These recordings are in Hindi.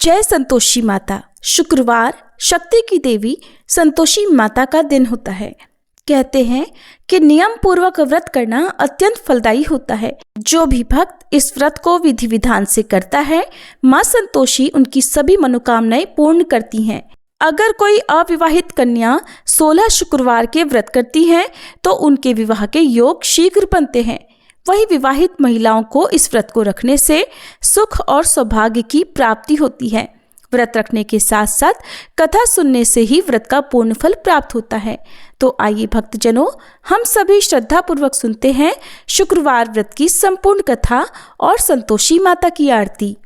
जय संतोषी माता। शुक्रवार शक्ति की देवी संतोषी माता का दिन होता है। कहते हैं कि नियम पूर्वक व्रत करना अत्यंत फलदायी होता है। जो भी भक्त इस व्रत को विधि विधान से करता है, माँ संतोषी उनकी सभी मनोकामनाएं पूर्ण करती हैं। अगर कोई अविवाहित कन्या 16 शुक्रवार के व्रत करती है तो उनके विवाह के योग शीघ्र बनते हैं। वही विवाहित महिलाओं को इस व्रत को रखने से सुख और सौभाग्य की प्राप्ति होती है। व्रत रखने के साथ साथ कथा सुनने से ही व्रत का पूर्ण फल प्राप्त होता है। तो आइए भक्तजनों, हम सभी श्रद्धा पूर्वक सुनते हैं शुक्रवार व्रत की संपूर्ण कथा और संतोषी माता की आरती।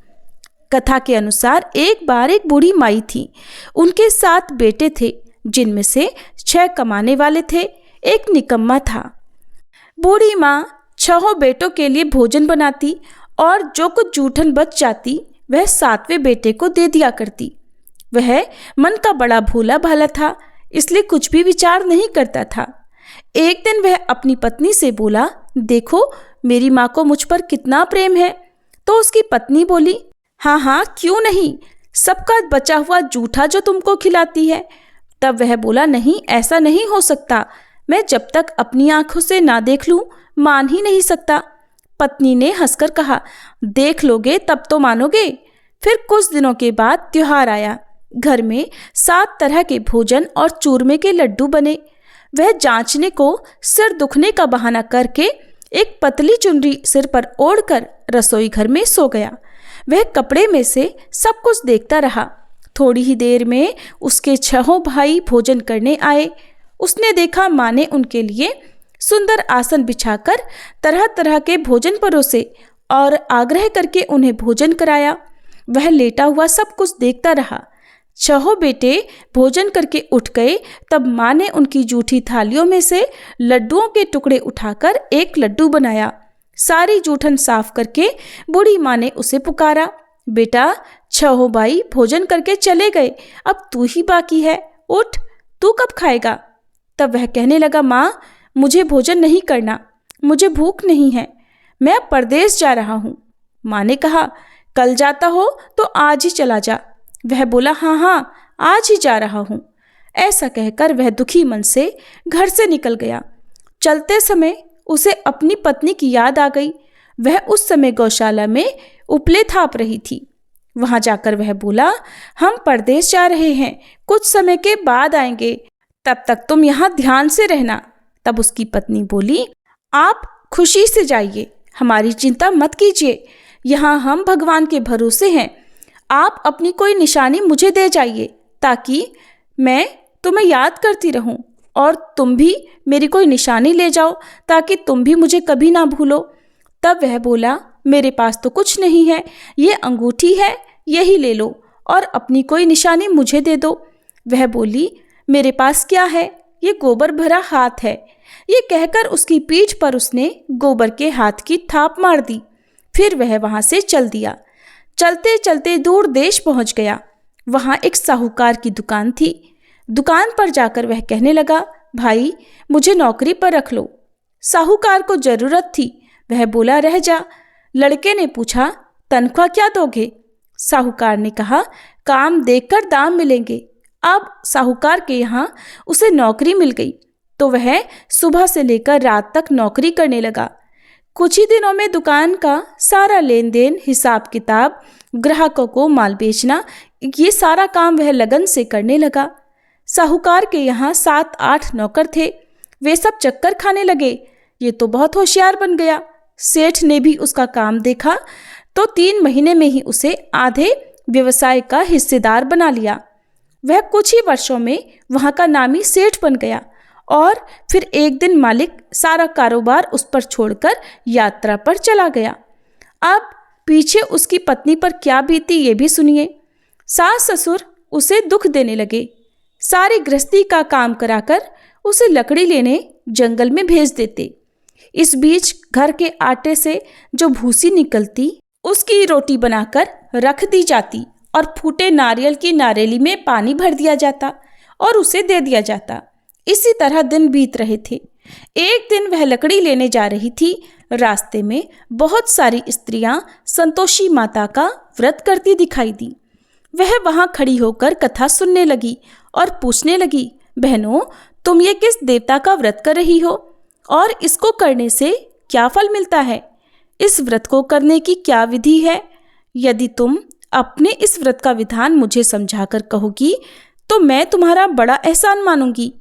कथा के अनुसार एक बार एक बूढ़ी माई थी। उनके 7 बेटे थे, जिनमें से 6 कमाने वाले थे, एक निकम्मा था। बूढ़ी माँ 6 बेटों के लिए भोजन बनाती और जो कुछ जूठन बच जाती वह 7वें बेटे को दे दिया करती। वह मन का बड़ा भोला भाला था, इसलिए कुछ भी विचार नहीं करता था। एक दिन वह अपनी पत्नी से बोला, देखो मेरी माँ को मुझ पर कितना प्रेम है। तो उसकी पत्नी बोली, हाँ हाँ क्यों नहीं, सबका बचा हुआ जूठा जो तुमको खिलाती है। तब वह बोला, नहीं ऐसा नहीं हो सकता, मैं जब तक अपनी आंखों से ना देख लूं मान ही नहीं सकता। पत्नी ने हंसकर कहा, देख लोगे तब तो मानोगे। फिर कुछ दिनों के बाद त्योहार आया। घर में 7 तरह के भोजन और चूरमे के लड्डू बने। वह जांचने को सिर दुखने का बहाना करके एक पतली चुनरी सिर पर ओढ़कर रसोई घर में सो गया। वह कपड़े में से सब कुछ देखता रहा। थोड़ी ही देर में उसके 6 भाई भोजन करने आए। उसने देखा माँ ने उनके लिए सुंदर आसन बिछाकर तरह तरह के भोजन परोसे और आग्रह करके उन्हें भोजन कराया। वह लेटा हुआ सब कुछ देखता रहा। 6 बेटे भोजन करके उठ गए। तब माँ ने उनकी जूठी थालियों में से लड्डुओं के टुकड़े उठाकर एक लड्डू बनाया। सारी जूठन साफ करके बूढ़ी माँ ने उसे पुकारा, बेटा 6 भाई भोजन करके चले गए, अब तू ही बाकी है, उठ, तू कब खाएगा। तब वह कहने लगा, माँ मुझे भोजन नहीं करना, मुझे भूख नहीं है, मैं अब परदेश जा रहा हूँ। माँ ने कहा, कल जाता हो तो आज ही चला जा। वह बोला, हाँ हाँ आज ही जा रहा हूँ। ऐसा कहकर वह दुखी मन से घर से निकल गया। चलते समय उसे अपनी पत्नी की याद आ गई। वह उस समय गौशाला में उपले थाप रही थी। वहां जाकर वह बोला, हम परदेश जा रहे हैं, कुछ समय के बाद आएंगे, तब तक तुम यहाँ ध्यान से रहना। तब उसकी पत्नी बोली, आप खुशी से जाइए, हमारी चिंता मत कीजिए, यहाँ हम भगवान के भरोसे हैं। आप अपनी कोई निशानी मुझे दे जाइए ताकि मैं तुम्हें याद करती रहूं, और तुम भी मेरी कोई निशानी ले जाओ ताकि तुम भी मुझे कभी ना भूलो। तब वह बोला, मेरे पास तो कुछ नहीं है, ये अंगूठी है, यही ले लो और अपनी कोई निशानी मुझे दे दो। वह बोली, मेरे पास क्या है, ये गोबर भरा हाथ है। ये कहकर उसकी पीठ पर उसने गोबर के हाथ की थाप मार दी। फिर वह वहां से चल दिया। चलते चलते दूर देश पहुंच गया। वहां एक साहूकार की दुकान थी। दुकान पर जाकर वह कहने लगा, भाई मुझे नौकरी पर रख लो। साहूकार को जरूरत थी। वह बोला, रह जा। लड़के ने पूछा, तनख्वाह क्या दोगे। साहूकार ने कहा, काम देखकर दाम मिलेंगे। अब साहूकार के यहाँ उसे नौकरी मिल गई तो वह सुबह से लेकर रात तक नौकरी करने लगा। कुछ ही दिनों में दुकान का सारा लेन देन, हिसाब किताब, ग्राहकों को माल बेचना, ये सारा काम वह लगन से करने लगा। साहूकार के यहाँ 7-8 नौकर थे। वे सब चक्कर खाने लगे। ये तो बहुत होशियार बन गया। सेठ ने भी उसका काम देखा तो 3 महीने में ही उसे आधे व्यवसाय का हिस्सेदार बना लिया। वह कुछ ही वर्षों में वहाँ का नामी सेठ बन गया। और फिर एक दिन मालिक सारा कारोबार उस पर छोड़कर यात्रा पर चला गया। अब पीछे उसकी पत्नी पर क्या बीती ये भी सुनिए। सास ससुर उसे दुख देने लगे। सारी गृहस्थी का काम कराकर उसे लकड़ी लेने जंगल में भेज देते। इस बीच घर के आटे से जो भूसी निकलती उसकी रोटी बनाकर रख दी जाती और फूटे नारियल की नारेली में पानी भर दिया जाता और उसे दे दिया जाता। इसी तरह दिन बीत रहे थे। एक दिन वह लकड़ी लेने जा रही थी। रास्ते में बहुत सारी स्त्रियां संतोषी माता का व्रत करती दिखाई दी। वह वहां खड़ी होकर कथा सुनने लगी और पूछने लगी, बहनों, तुम ये किस देवता का व्रत कर रही हो और इसको करने से क्या फल मिलता है? इस व्रत को करने की क्या विधि है? यदि तुम अपने इस व्रत का विधान मुझे समझाकर कहोगी तो मैं तुम्हारा बड़ा एहसान मानूंगी।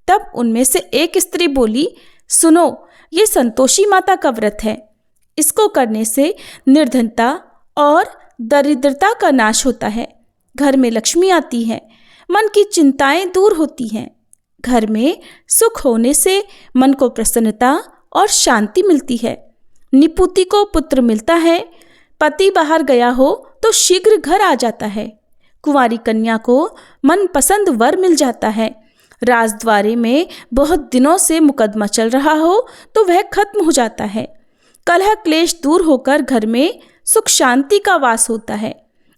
तब उनमें से एक स्त्री बोली, सुनो, ये संतोषी माता का व्रत है। इसको करने से निर्धनता और दरिद्रता का नाश होता है, घर में लक्ष्मी आती है, मन की चिंताएं दूर होती हैं, घर में सुख होने से मन को प्रसन्नता और शांति मिलती है, निपुति को पुत्र मिलता है, पति बाहर गया हो तो शीघ्र घर आ जाता है, कुंवारी कन्या को मनपसंद वर मिल जाता है, राजद्वारे में बहुत दिनों से मुकदमा चल रहा हो तो वह खत्म हो जाता है, कलह क्लेश दूर होकर घर में सुख शांति का वास होता है,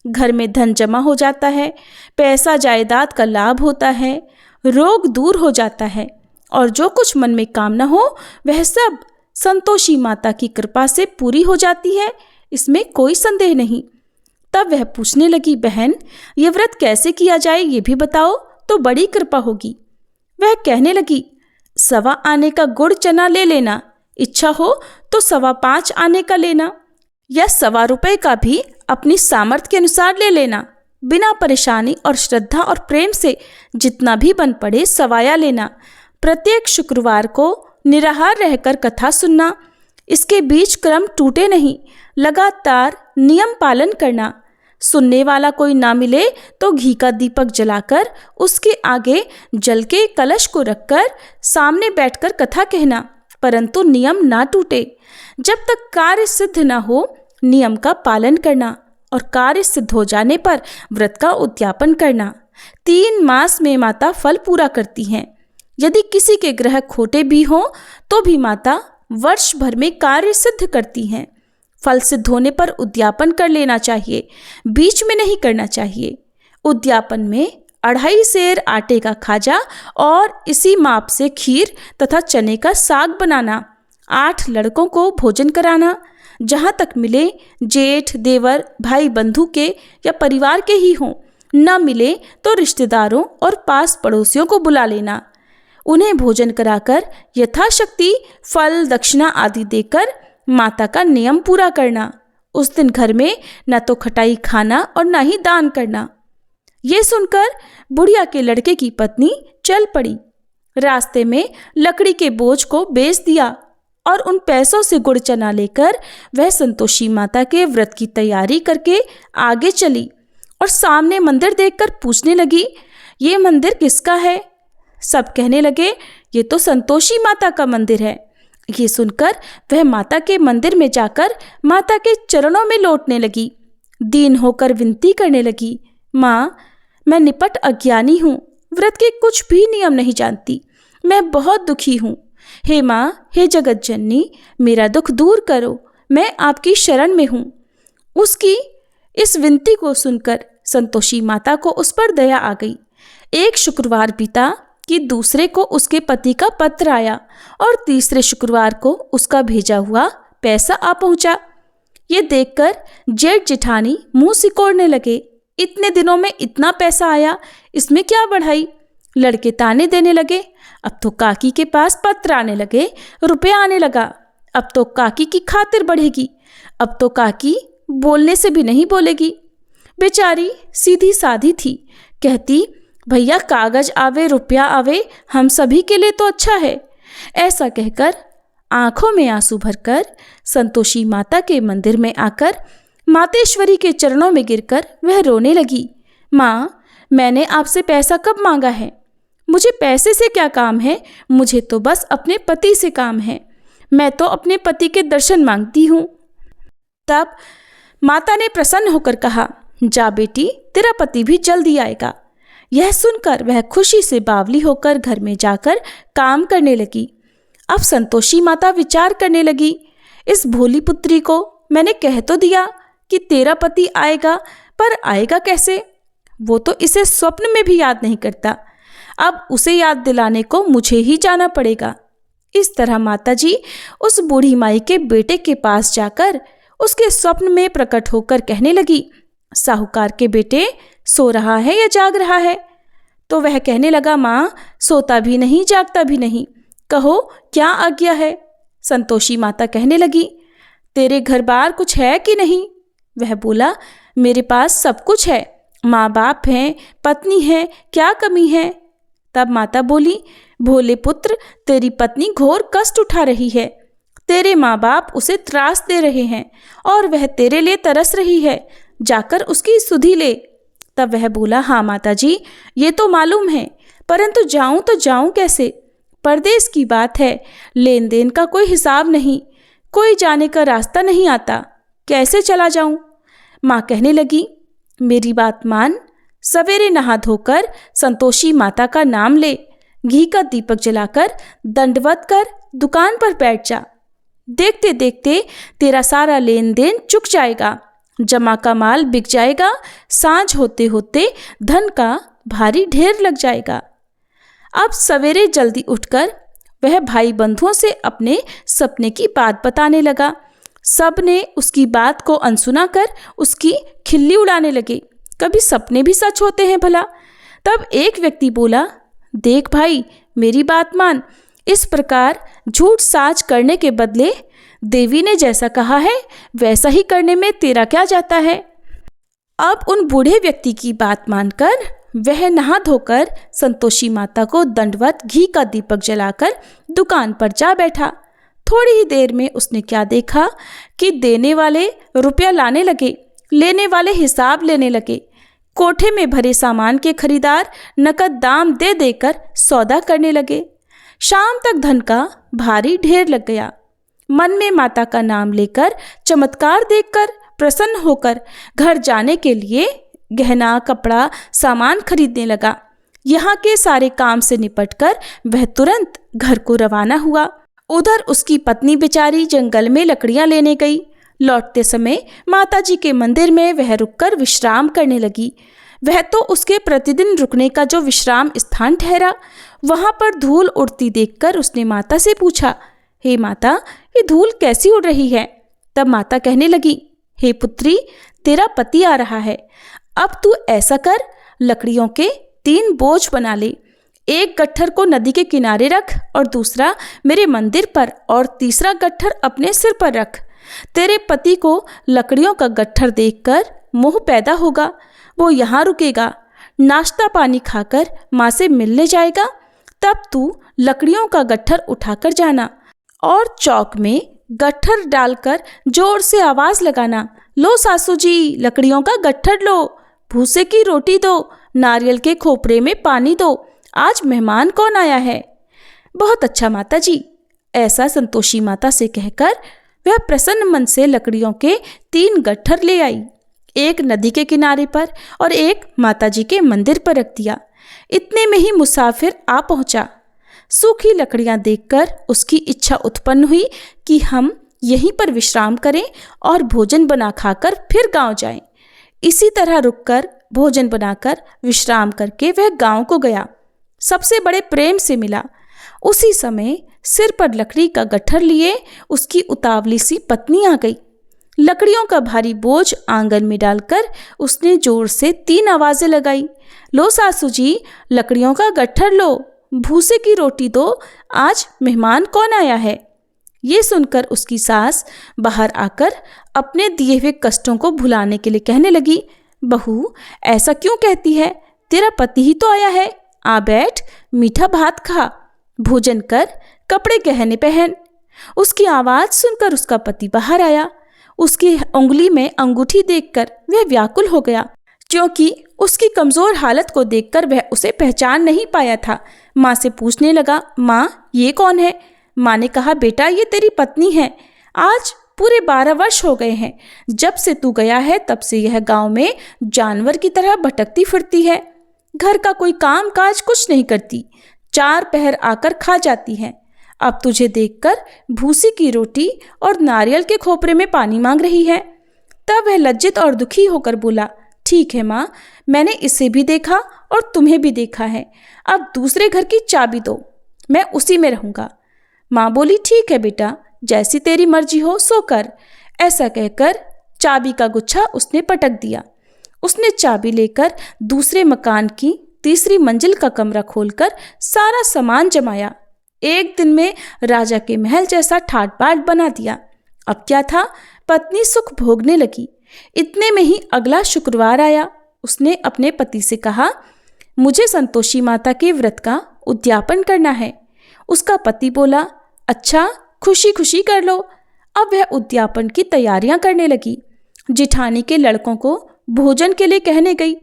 घर में धन जमा हो जाता है, पैसा जायदाद का लाभ होता है, रोग दूर हो जाता है और जो कुछ मन में कामना हो वह सब संतोषी माता की कृपा से पूरी हो जाती है, इसमें कोई संदेह नहीं। तब वह पूछने लगी, बहन, ये व्रत कैसे किया जाए ये भी बताओ तो बड़ी कृपा होगी। वह कहने लगी, 1.25 आने का गुड़ चना ले लेना, इच्छा हो तो 5.25 आने का लेना या 1.25 रुपये का भी अपनी सामर्थ्य के अनुसार ले लेना, बिना परेशानी और श्रद्धा और प्रेम से जितना भी बन पड़े सवाया लेना। प्रत्येक शुक्रवार को निराहार रहकर कथा सुनना, इसके बीच क्रम टूटे नहीं, लगातार नियम पालन करना। सुनने वाला कोई ना मिले तो घी का दीपक जलाकर उसके आगे जल के कलश को रखकर सामने बैठकर कथा कहना, परंतु नियम ना टूटे। जब तक कार्य सिद्ध ना हो नियम का पालन करना और कार्य सिद्ध हो जाने पर व्रत का उद्यापन करना। 3 मास में माता फल पूरा करती हैं। यदि किसी के ग्रह खोटे भी हों तो भी माता वर्ष भर में कार्य सिद्ध करती हैं। फल सिद्ध होने पर उद्यापन कर लेना चाहिए, बीच में नहीं करना चाहिए। उद्यापन में 2.5 सेर आटे का खाजा और इसी माप से खीर तथा चने का साग बनाना। 8 लड़कों को भोजन कराना। जहाँ तक मिले जेठ, देवर, भाई बंधु के या परिवार के ही हों, न मिले तो रिश्तेदारों और पास पड़ोसियों को बुला लेना। उन्हें भोजन कराकर यथाशक्ति फल, दक्षिणा आदि देकर माता का नियम पूरा करना। उस दिन घर में न तो खटाई खाना और न ही दान करना। ये सुनकर बुढ़िया के लड़के की पत्नी चल पड़ी। रास्ते में लकड़ी के बोझ को बेच दिया और उन पैसों से गुड़ चना लेकर वह संतोषी माता के व्रत की तैयारी करके आगे चली और सामने मंदिर देखकर पूछने लगी, ये मंदिर किसका है? सब कहने लगे, ये तो संतोषी माता का मंदिर है। ये सुनकर वह माता के मंदिर में जाकर माता के चरणों में लौटने लगी। दीन होकर विनती करने लगी, माँ, मैं निपट अज्ञानी हूँ, व्रत के कुछ भी नियम नहीं जानती, मैं बहुत दुखी हूँ। हे माँ, हे जगत जननी, मेरा दुख दूर करो, मैं आपकी शरण में हूँ। उसकी इस विनती को सुनकर संतोषी माता को उस पर दया आ गई। एक शुक्रवार बीता कि दूसरे को उसके पति का पत्र आया और तीसरे शुक्रवार को उसका भेजा हुआ पैसा आ पहुंचा। ये देखकर जेठ जेठानी मुंह सिकोड़ने लगे, इतने दिनों में इतना पैसा आया, इसमें क्या बढ़ाई? लड़के ताने देने लगे, अब तो काकी के पास पत्र आने लगे, रुपया आने लगा, अब तो काकी की खातिर बढ़ेगी, अब तो काकी बोलने से भी नहीं बोलेगी। बेचारी सीधी साधी थी, कहती, भैया कागज आवे रुपया आवे, हम सभी के लिए तो अच्छा है। ऐसा कहकर आंखों में आंसू भरकर संतोषी माता के मंदिर में आकर मातेश्वरी के चरणों में गिरकर वह रोने लगी। माँ, मैंने आपसे पैसा कब मांगा है? मुझे पैसे से क्या काम है? मुझे तो बस अपने पति से काम है। मैं तो अपने पति के दर्शन मांगती हूँ। तब माता ने प्रसन्न होकर कहा, जा बेटी, तेरा पति भी जल्दी आएगा। यह सुनकर वह खुशी से बावली होकर घर में जाकर काम करने लगी। अब संतोषी माता विचार करने लगी, इस भोली पुत्री को मैंने कह तो दिया कि तेरा पति आएगा, पर आएगा कैसे? वो तो इसे स्वप्न में भी याद नहीं करता। अब उसे याद दिलाने को मुझे ही जाना पड़ेगा। इस तरह माताजी उस बूढ़ी माई के बेटे के पास जाकर उसके स्वप्न में प्रकट होकर कहने लगी, साहूकार के बेटे, सो रहा है या जाग रहा है? तो वह कहने लगा, माँ सोता भी नहीं जागता भी नहीं, कहो क्या आज्ञा है? संतोषी माता कहने लगी, तेरे घर बार कुछ है कि नहीं? वह बोला, मेरे पास सब कुछ है, माँ बाप हैं, पत्नी है, क्या कमी है? तब माता बोली, भोले पुत्र, तेरी पत्नी घोर कष्ट उठा रही है, तेरे माँ बाप उसे त्रास दे रहे हैं और वह तेरे लिए तरस रही है, जाकर उसकी सुधि ले। तब वह बोला, हाँ माता जी, ये तो मालूम है, परंतु जाऊं तो जाऊं कैसे? परदेश की बात है, लेन देन का कोई हिसाब नहीं, कोई जाने का रास्ता नहीं आता, कैसे चला जाऊं? माँ कहने लगी, मेरी बात मान, सवेरे नहा धोकर संतोषी माता का नाम ले, घी का दीपक जलाकर दंडवत कर दुकान पर बैठ जा। देखते देखते तेरा सारा लेन देन चुक जाएगा, जमा का माल बिक जाएगा, सांझ होते होते धन का भारी ढेर लग जाएगा। अब सवेरे जल्दी उठकर वह भाई बंधुओं से अपने सपने की बात बताने लगा। सब ने उसकी बात को अनसुना कर उसकी खिल्ली उड़ाने लगे, कभी सपने भी सच होते हैं भला? तब एक व्यक्ति बोला, देख भाई, मेरी बात मान, इस प्रकार झूठ साज करने के बदले देवी ने जैसा कहा है वैसा ही करने में तेरा क्या जाता है? अब उन बूढ़े व्यक्ति की बात मानकर वह नहा धोकर संतोषी माता को दंडवत घी का दीपक जलाकर दुकान पर जा बैठा। थोड़ी ही देर में उसने क्या देखा कि देने वाले रुपया लाने लगे, लेने वाले हिसाब लेने लगे। कोठे में भरे सामान के खरीदार नकद दाम दे देकर सौदा करने लगे। शाम तक धन का भारी ढेर लग गया। मन में माता का नाम लेकर, चमत्कार देखकर प्रसन्न होकर घर जाने के लिए गहना कपड़ा सामान खरीदने लगा। यहाँ के सारे काम से निपटकर वह तुरंत घर को रवाना हुआ। उधर उसकी पत्नी बेचारी जंगल में लकड़ियां लेने गई। लौटते समय माताजी के मंदिर में वह रुककर विश्राम करने लगी। वह तो उसके प्रतिदिन रुकने का जो विश्राम स्थान ठहरा। वहां पर धूल उड़ती देखकर उसने माता से पूछा, हे माता, ये धूल कैसी उड़ रही है? तब माता कहने लगी, हे पुत्री, तेरा पति आ रहा है, अब तू ऐसा कर, लकड़ियों के 3 बोझ बना ले, एक गट्ठर को नदी के किनारे रख और दूसरा मेरे मंदिर पर और तीसरा गट्ठर अपने सिर पर रख। तेरे पति को लकड़ियों का गट्ठर देखकर मोह पैदा होगा, वो यहाँ रुकेगा, नाश्ता पानी खाकर माँ से मिलने जाएगा। तब तू लकड़ियों का गट्ठर उठाकर जाना और चौक में गट्ठर डालकर जोर से आवाज लगाना, लो सासू जी, लकड़ियों का गट्ठर लो, भूसे की रोटी दो, नारियल के खोपरे में पानी दो, आज मेहमान कौन आया है? बहुत अच्छा माता जी। ऐसा संतोषी माता से कहकर वह प्रसन्न मन से लकड़ियों के 3 गट्ठर ले आई, एक नदी के किनारे पर और एक माताजी के मंदिर पर रख दिया। इतने में ही मुसाफिर आ पहुंचा। सूखी लकड़ियां देखकर उसकी इच्छा उत्पन्न हुई कि हम यहीं पर विश्राम करें और भोजन बना खाकर फिर गांव जाएं। इसी तरह रुककर भोजन बनाकर विश्राम करके वह गांव को गया। सबसे बड़े प्रेम से मिला। उसी समय सिर पर लकड़ी का गट्ठर लिए उसकी उतावली सी पत्नी आ गई। लकड़ियों का भारी बोझ आंगन में डालकर उसने जोर से 3 आवाजें लगाई, लो सासू जी, लकड़ियों का गट्ठर लो, भूसे की रोटी दो, आज मेहमान कौन आया है? ये सुनकर उसकी सास बाहर आकर अपने दिए हुए कष्टों को भुलाने के लिए कहने लगी, बहू, ऐसा क्यों कहती है? तेरा पति ही तो आया है, आ बैठ, मीठा भात खा, भोजन कर, कपड़े गहने पहन। उसकी आवाज सुनकर उसका पति बाहर आया। उसकी उंगली में अंगूठी देखकर वह व्याकुल हो गया, क्योंकि उसकी कमजोर हालत को देखकर वह उसे पहचान नहीं पाया था। माँ से पूछने लगा, माँ, ये कौन है? माँ ने कहा, बेटा, ये तेरी पत्नी है। आज पूरे 12 वर्ष हो गए हैं जब से तू गया है, तब से यह गांव में जानवर की तरह भटकती फिरती है। घर का कोई काम काज कुछ नहीं करती, 4 पहर आकर खा जाती है। अब तुझे देखकर भूसी की रोटी और नारियल के खोपरे में पानी मांग रही है। तब वह लज्जित और दुखी होकर बोला, ठीक है माँ, मैंने इसे भी देखा और तुम्हें भी देखा है, अब दूसरे घर की चाबी दो, मैं उसी में रहूँगा। माँ बोली, ठीक है बेटा, जैसी तेरी मर्जी हो सो कर। ऐसा कहकर चाबी का गुच्छा उसने पटक दिया। उसने चाबी लेकर दूसरे मकान की तीसरी मंजिल का कमरा खोलकर सारा सामान जमाया। एक दिन में राजा के महल जैसा ठाट बाट बना दिया। अब क्या था, पत्नी सुख भोगने लगी। इतने में ही अगला शुक्रवार आया। उसने अपने पति से कहा, मुझे संतोषी माता के व्रत का उद्यापन करना है। उसका पति बोला, अच्छा, खुशी खुशी कर लो। अब वह उद्यापन की तैयारियां करने लगी। जिठानी के लड़कों को भोजन के लिए कहने गई।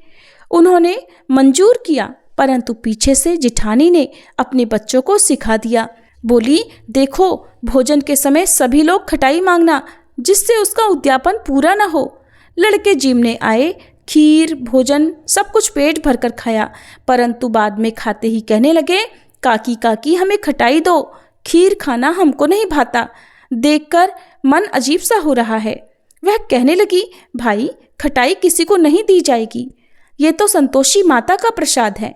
उन्होंने मंजूर किया, परंतु पीछे से जिठानी ने अपने बच्चों को सिखा दिया। बोली, देखो, भोजन के समय सभी लोग खटाई मांगना, जिससे उसका उद्यापन पूरा ना हो। लड़के जिमने आए, खीर भोजन सब कुछ पेट भरकर खाया, परंतु बाद में खाते ही कहने लगे, काकी काकी हमें खटाई दो, खीर खाना हमको नहीं भाता। देखकर मन अजीब सा हो रहा है। वह कहने लगी, भाई, खटाई किसी को नहीं दी जाएगी, ये तो संतोषी माता का प्रसाद है।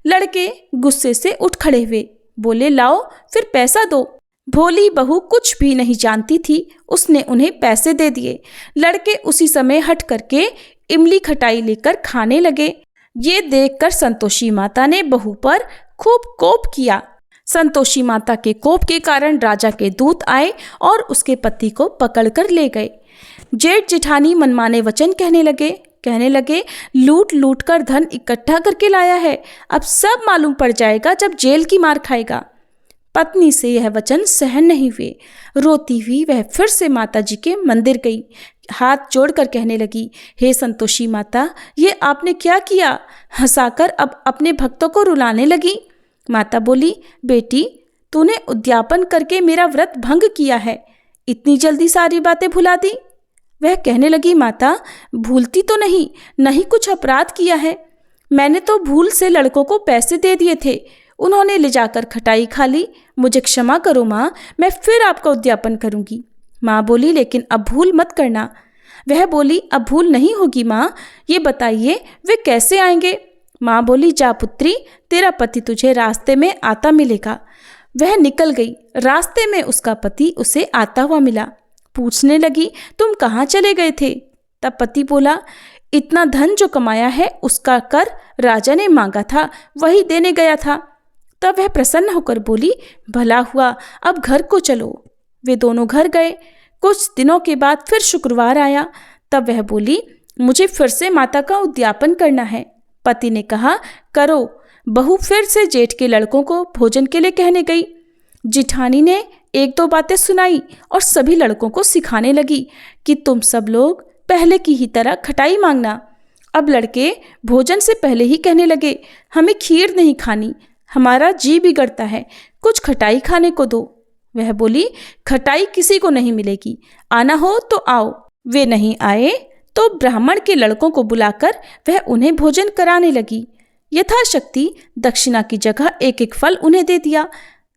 लड़के गुस्से से उठ खड़े हुए, बोले, लाओ फिर पैसा दो। भोली बहू कुछ भी नहीं जानती थी, उसने उन्हें पैसे दे दिए। लड़के उसी समय हट करके इमली खटाई लेकर खाने लगे। ये देखकर संतोषी माता ने बहू पर खूब कोप किया। संतोषी माता के कोप के कारण राजा के दूत आए और उसके पति को पकड़कर ले गए। जेठ जिठानी मनमाने वचन कहने लगे, लूट लूट कर धन इकट्ठा करके लाया है, अब सब मालूम पड़ जाएगा जब जेल की मार खाएगा। पत्नी से यह वचन सहन नहीं हुए। रोती हुई वह फिर से माता जी के मंदिर गई। हाथ जोड़कर कहने लगी, हे संतोषी माता, ये आपने क्या किया? हंसाकर अब अपने भक्तों को रुलाने लगी। माता बोली, बेटी, तूने उद्यापन करके मेरा व्रत भंग किया है, इतनी जल्दी सारी बातें भुला दी। वह कहने लगी, माता, भूलती तो नहीं कुछ अपराध किया है। मैंने तो भूल से लड़कों को पैसे दे दिए थे, उन्होंने ले जाकर खटाई खा ली। मुझे क्षमा करो माँ, मैं फिर आपका उद्यापन करूंगी। माँ बोली, लेकिन अब भूल मत करना। वह बोली, अब भूल नहीं होगी माँ, ये बताइए वे कैसे आएंगे? माँ बोली, जा पुत्री, तेरा पति तुझे रास्ते में आता मिलेगा। वह निकल गई। रास्ते में उसका पति उसे आता हुआ मिला। पूछने लगी, तुम कहाँ चले गए थे? तब पति बोला, इतना धन जो कमाया है उसका कर राजा ने मांगा था, वही देने गया था। तब वह प्रसन्न होकर बोली, भला हुआ, अब घर को चलो। वे दोनों घर गए। कुछ दिनों के बाद फिर शुक्रवार आया। तब वह बोली, मुझे फिर से माता का उद्यापन करना है। पति ने कहा, करो। बहू फिर से जेठ के लड़कों को भोजन के लिए कहने गई। जिठानी ने एक दो बातें सुनाई और सभी लड़कों को सिखाने लगी कि तुम सब लोग पहले की ही तरह खटाई मांगना। अब लड़के भोजन से पहले ही कहने लगे, हमें खीर नहीं खानी, हमारा जी बिगड़ता है, कुछ खटाई खाने को दो। वह बोली, खटाई किसी को नहीं मिलेगी, आना हो तो आओ। वे नहीं आए तो ब्राह्मण के लड़कों को बुलाकर वह उन्हें भोजन कराने लगी। यथाशक्ति दक्षिणा की जगह एक एक फल उन्हें दे दिया,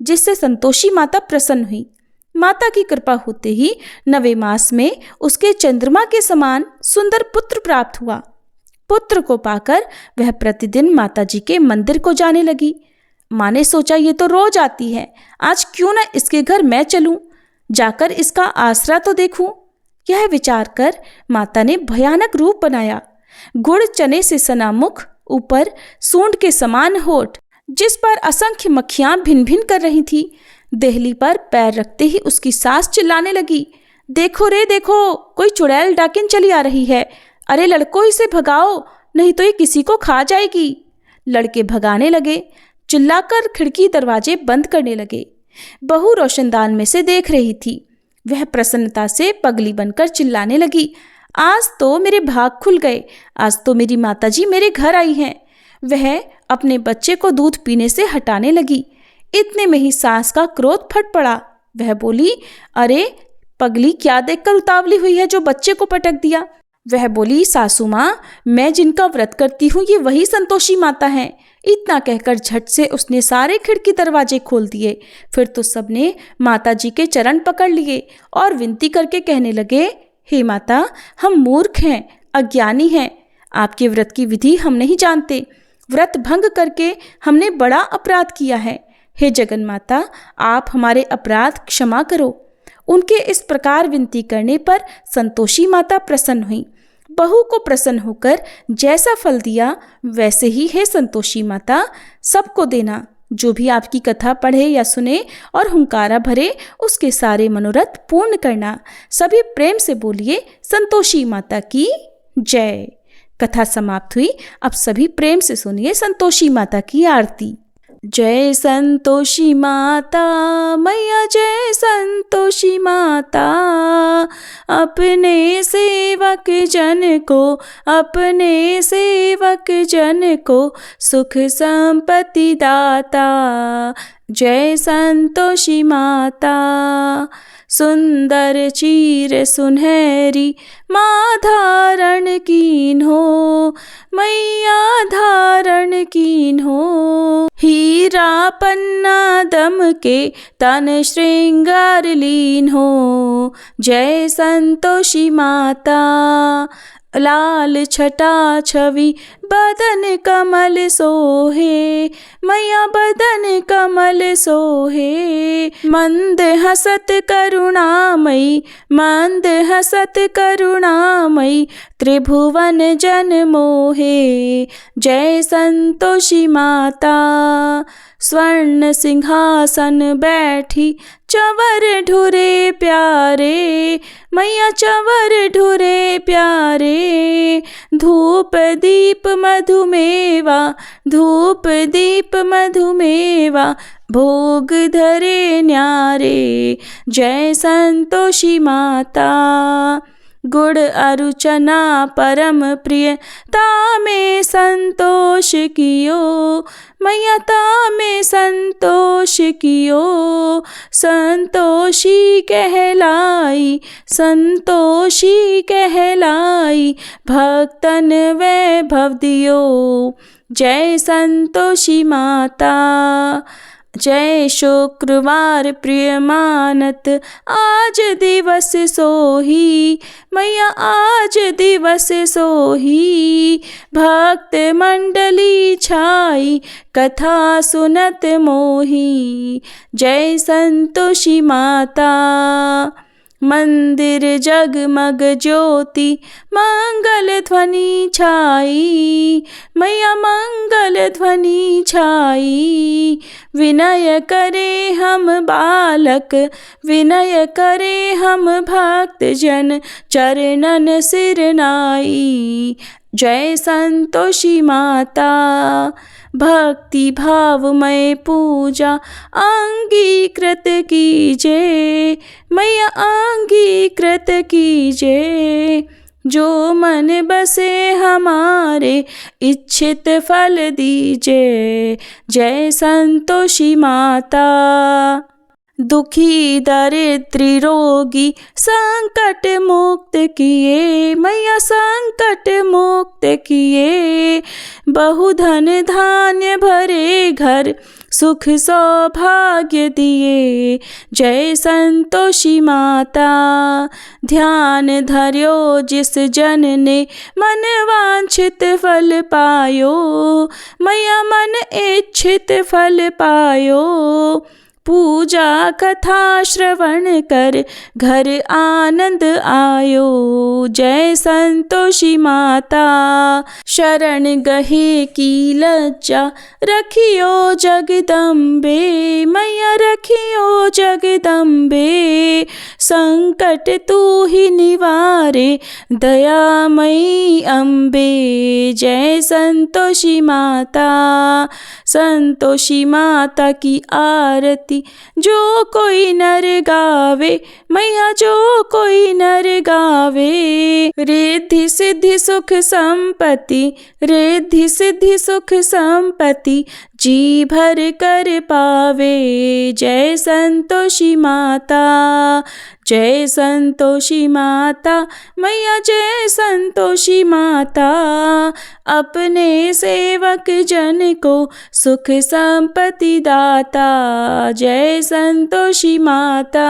जिससे संतोषी माता प्रसन्न हुई। माता की कृपा होते ही 9वें मास में उसके चंद्रमा के समान सुंदर पुत्र प्राप्त हुआ। पुत्र को पाकर वह प्रतिदिन माता जी के मंदिर को जाने लगी। माँ ने सोचा, ये तो रोज आती है, आज क्यों न इसके घर मैं चलूं, जाकर इसका आसरा तो देखूं। यह विचार कर माता ने भयानक रूप बनाया। गुड़ चने से सना मुख, ऊपर सूंड के समान होठ, जिस पर असंख्य मक्खियां भिन भिन कर रही थी। देहली पर पैर रखते ही उसकी सास चिल्लाने लगी, देखो रे देखो, कोई चुड़ैल डाकिन चली आ रही है, अरे लड़कों इसे भगाओ, नहीं तो ये किसी को खा जाएगी। लड़के भगाने लगे, चिल्लाकर खिड़की दरवाजे बंद करने लगे। बहू रोशनदान में से देख रही थी। वह प्रसन्नता से पगली बनकर चिल्लाने लगी, आज तो मेरे भाग खुल गए, आज तो मेरी माताजी मेरे घर आई हैं। वह अपने बच्चे को दूध पीने से हटाने लगी। इतने में ही सास का क्रोध फट पड़ा। वह बोली, अरे पगली, क्या देखकर उतावली हुई है जो बच्चे को पटक दिया? वह बोली, सासू माँ, मैं जिनका व्रत करती हूँ ये वही संतोषी माता हैं। इतना कहकर झट से उसने सारे खिड़की दरवाजे खोल दिए। फिर तो सबने माता जी के चरण पकड़ लिए और विनती करके कहने लगे, हे माता, हम मूर्ख हैं, अज्ञानी हैं, आपके व्रत की विधि हम नहीं जानते, व्रत भंग करके हमने बड़ा अपराध किया है। हे जगन माता, आप हमारे अपराध क्षमा करो। उनके इस प्रकार विनती करने पर संतोषी माता प्रसन्न हुई। बहू को प्रसन्न होकर जैसा फल दिया वैसे ही है संतोषी माता सबको देना। जो भी आपकी कथा पढ़े या सुने और हुंकारा भरे उसके सारे मनोरथ पूर्ण करना। सभी प्रेम से बोलिए संतोषी माता की जय। कथा समाप्त हुई। अब सभी प्रेम से सुनिए संतोषी माता की आरती। जय संतोषी माता मैया जय संतोषी माता, अपने सेवक जन को अपने सेवक जन को सुख संपत्ति दाता। जय संतोषी माता सुंदर चीर सुनहरी माँ धारण कीन हो, मैया धारण कीन हो। हीरा पन्ना दम के तन श्रृंगार लीन हो। जय संतोषी माता लाल छटा छवि बदन कमल सोहे, मैया बदन कमल सोहे। मंद हसत करुणामयी मंद हसत करुणामयी त्रिभुवन जन मोहे। जय संतोषी माता स्वर्ण सिंहासन बैठी चंवर ढुरे प्यारे, मैया चंवर ढुरे प्यारे। धूप दीप मधुमेवा धूप दीप मधुमेवा भोग धरे न्यारे। जय संतोषी माता गुड़ अरुचना परम प्रिय तामे संतोष कियो, मैया तामे संतोष कियो। संतोषी कहलाई संतोषी कहलाई भक्तन वैभव दियो। जय संतोषी माता जय शुक्रवार प्रिय मानत आज दिवस सोही, मैया आज दिवस सोही। भक्त मंडली छाई कथा सुनत मोही। जय संतोषी माता मंदिर जगमग ज्योति मंगल ध्वनि छाई, मैया मंगल ध्वनि छाई। विनय करे हम बालक विनय करे हम भक्त जन चरणन सिर नाई। जय संतोषी माता भक्ति भावमय पूजा अंगीकृत कीजे, मैया अंगीकृत कीजे। जो मन बसे हमारे इच्छित फल दीजे। जय संतोषी माता दुखी दरिद्री रोगी संकट मुक्त किए, मैया संकट मुक्त किए। बहुधन धान्य भरे घर सुख सौभाग्य दिए। जय संतोषी माता ध्यान धर्यो जिस जन ने मन वांछित फल पायो, मैया मन इच्छित फल पायो। पूजा कथा श्रवण कर घर आनंद आयो। जय संतोषी माता शरण गहे की लज्जा रखियो जगदम्बे, मैया रखियो जगदम्बे। संकट तू ही निवारे दयामयी अम्बे। जय संतोषी माता संतोषी माता की आरती जो कोई नर गावे, मैया जो कोई नर गावे। रिद्धि सिद्धि सुख संपत्ति रिद्धि सिद्धि सुख संपत्ति जी भर कर पावे। जय संतोषी माता जय संतोषी माता मैया जय संतोषी माता। अपने सेवक जन को सुख संपत्ति दाता। जय संतोषी माता।